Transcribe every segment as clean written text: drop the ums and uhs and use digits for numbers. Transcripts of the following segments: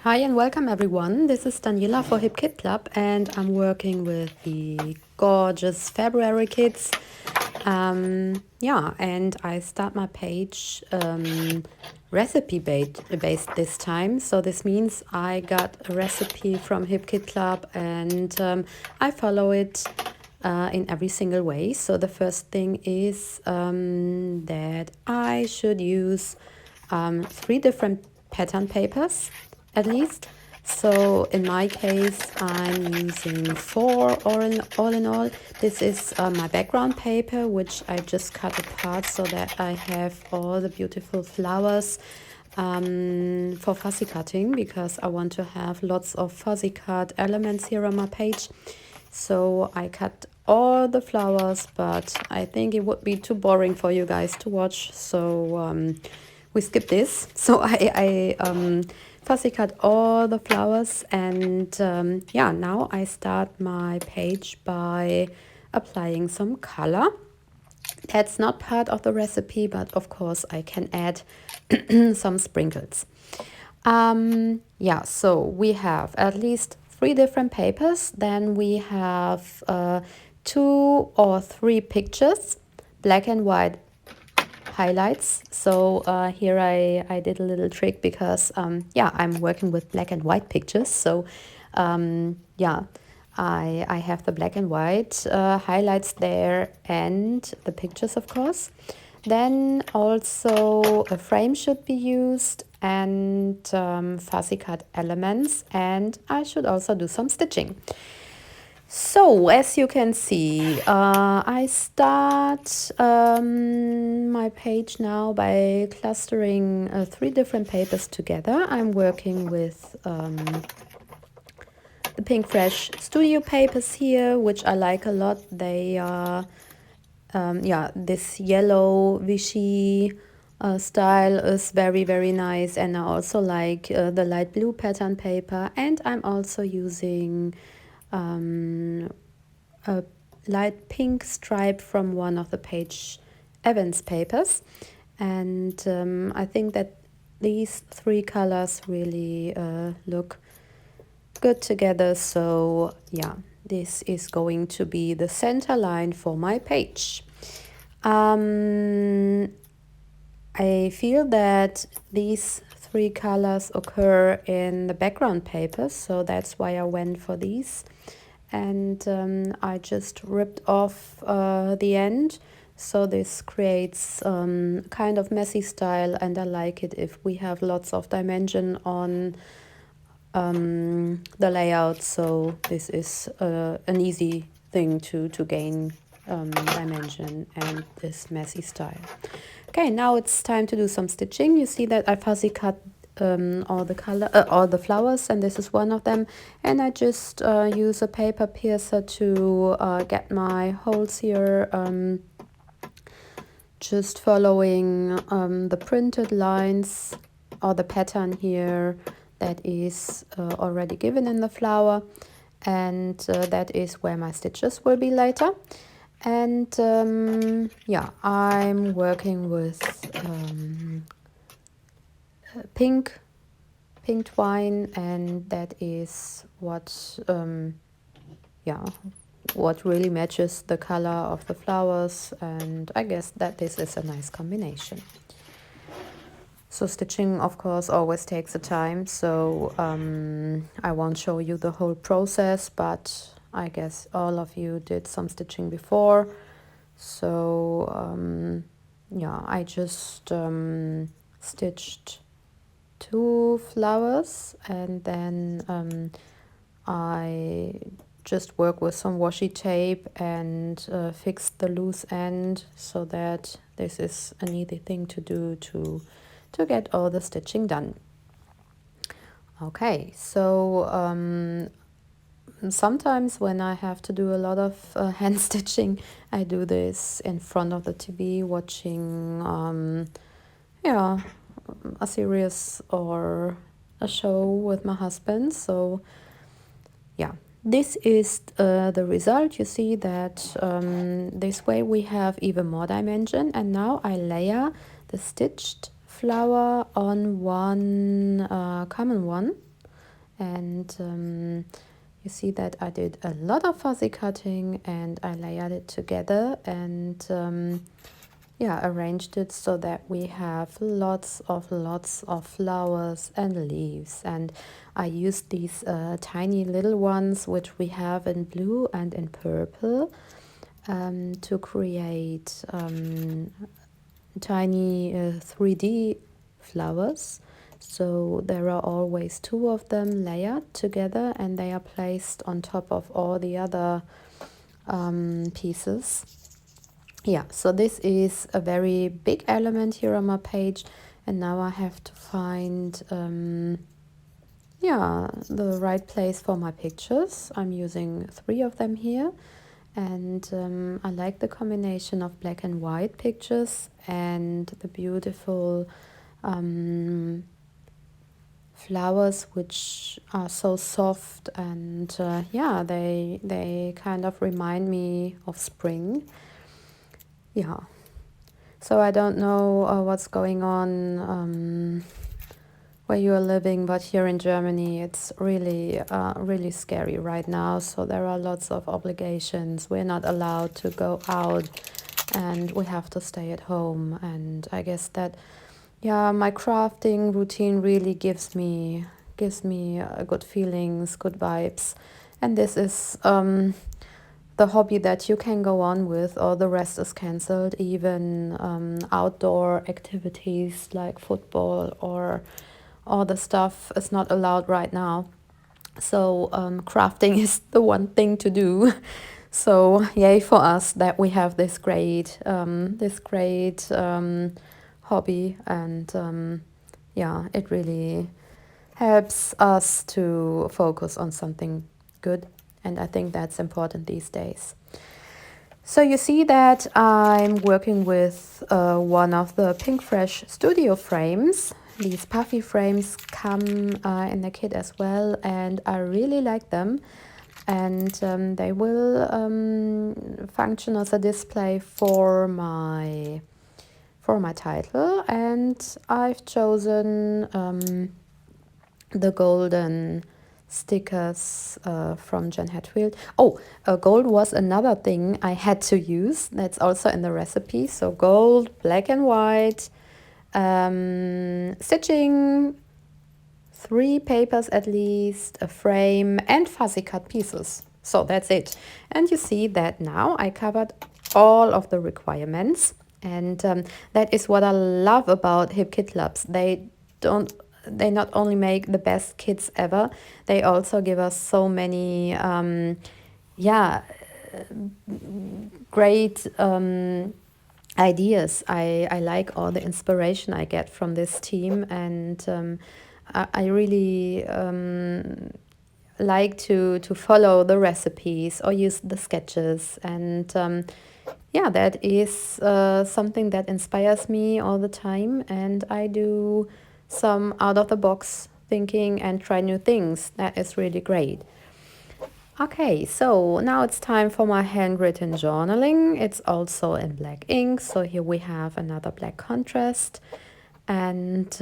Hi and welcome everyone. This is Daniela for Hipkit Club and I'm working with the gorgeous February kits. And I start my page based this time. So this means I got a recipe from Hipkit Club and I follow it in every single way. So the first thing is that I should use 3 different pattern papers at least. So in my case, I'm using 4 all in all. This is my background paper, which I just cut apart so that I have all the beautiful flowers for fussy cutting, because I want to have lots of fussy cut elements here on my page. So I cut all the flowers, but I think it would be too boring for you guys to watch. So we skip this. So I fussy cut all the flowers, and now I start my page by applying some color. That's not part of the recipe, but of course I can add some sprinkles. So we have at least 3 different papers. Then we have 2 or 3 pictures, black and white highlights. So here I did a little trick because I'm working with black and white pictures. So I have the black and white highlights there and the pictures, of course. Then also a frame should be used and fussy cut elements, and I should also do some stitching. So as you can see, I start my page now by clustering 3 different papers together. I'm working with the Pink Fresh Studio papers here, which I like a lot. They are, this yellow Vichy style is very, very nice. And I also like the light blue pattern paper. And I'm also using a light pink stripe from one of the Page Evans papers. And I think that these 3 colors really look good together. So this is going to be the center line for my page. I feel that these 3 colors occur in the background papers, so that's why I went for these. And I just ripped off the end, so this creates kind of messy style, and I like it if we have lots of dimension on the layout. So this is an easy thing to gain dimension and this messy style. Okay, now it's time to do some stitching. You see that I fussy cut all the flowers, and this is one of them. And I just use a paper piercer to get my holes here, just following the printed lines or the pattern here that is already given in the flower, and that is where my stitches will be later. And I'm working with pink twine, and that is what what really matches the color of the flowers, and I guess that this is a nice combination. So stitching, of course, always takes a time, so I won't show you the whole process, but I guess all of you did some stitching before. So I just stitched 2 flowers, and then I just work with some washi tape and fix the loose end, so that this is an easy thing to do to get all the stitching done. Okay, so sometimes when I have to do a lot of hand stitching, I do this in front of the TV watching a series or a show with my husband. So this is the result. You see that this way we have even more dimension, and now I layer the stitched flower on one common one, And you see that I did a lot of fuzzy cutting and I layered it together and yeah, arranged it so that we have lots of flowers and leaves. And I used these tiny little ones which we have in blue and in purple to create tiny 3D flowers. So there are always two of them layered together and they are placed on top of all the other pieces. Yeah, so this is a very big element here on my page, and now I have to find yeah, the right place for my pictures. I'm using 3 of them here, and I like the combination of black and white pictures and the beautiful flowers which are so soft and yeah, they kind of remind me of spring. Yeah. So I don't know what's going on where you are living, but here in Germany it's really scary right now. So there are lots of obligations. We're not allowed to go out and we have to stay at home. And I guess that, yeah, my crafting routine really gives me good feelings, good vibes. And this is the hobby that you can go on with, or the rest is cancelled. Even outdoor activities like football or all the stuff is not allowed right now. So crafting is the one thing to do. So yay for us that we have this great hobby, and yeah, it really helps us to focus on something good, and I think that's important these days. So you see that I'm working with one of the Pink Fresh Studio frames. These puffy frames come in the kit as well, and I really like them. And they will function as a display for my title. And I've chosen the golden stickers from JANKE. Oh, gold was another thing I had to use. That's also in the recipe. So gold, black and white, stitching, 3 papers at least, a frame, and fuzzy cut pieces. So that's it. And you see that now I covered all of the requirements. And that is what I love about Hipkit Labs. They not only make the best kits ever, they also give us so many yeah, great ideas. I like all the inspiration I get from this team, and I really like to follow the recipes or use the sketches, and yeah, that is something that inspires me all the time, and I do some out of the box thinking and try new things. That is really great. Okay, so now it's time for my handwritten journaling. It's also in black ink, so here we have another black contrast. And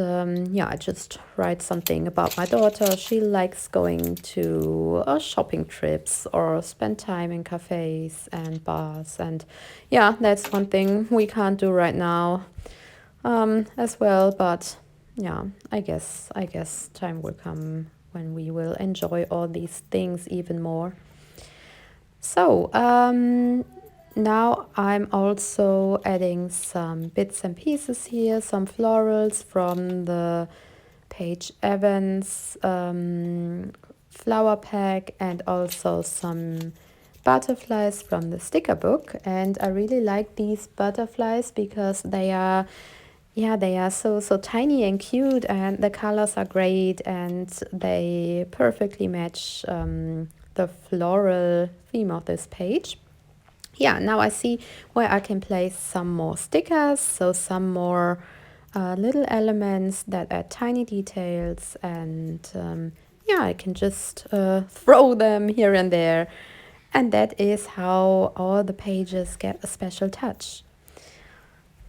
yeah, I just write something about my daughter. She likes going to shopping trips or spend time in cafes and bars. And yeah, that's one thing we can't do right now as well. But yeah, I guess time will come when we will enjoy all these things even more. So now I'm also adding some bits and pieces here, some florals from the Paige Evans flower pack, and also some butterflies from the sticker book. And I really like these butterflies because they are, yeah, they are so tiny and cute, and the colors are great, and they perfectly match the floral theme of this page. Yeah, now I see where I can place some more stickers, so some more little elements that add tiny details, and yeah, I can just throw them here and there, and that is how all the pages get a special touch.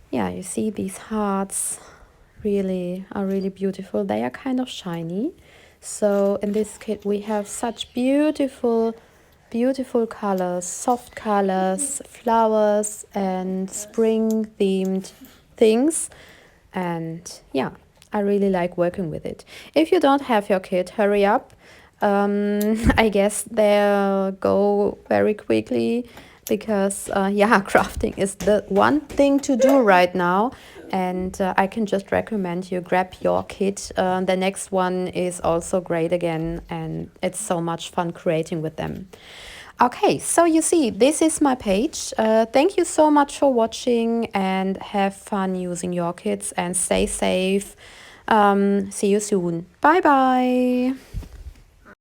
Yeah, you see these hearts are really beautiful. They are kind of shiny, So in this kit we have such beautiful colors, soft colors, flowers and spring themed things. And yeah, I really like working with it. If you don't have your kit, hurry up. I guess they'll go very quickly because yeah, crafting is the one thing to do right now. And I can just recommend you grab your kit. The next one is also great again, and it's so much fun creating with them. Okay, so you see, this is my page. Thank you so much for watching, and have fun using your kits and stay safe. See you soon. Bye bye.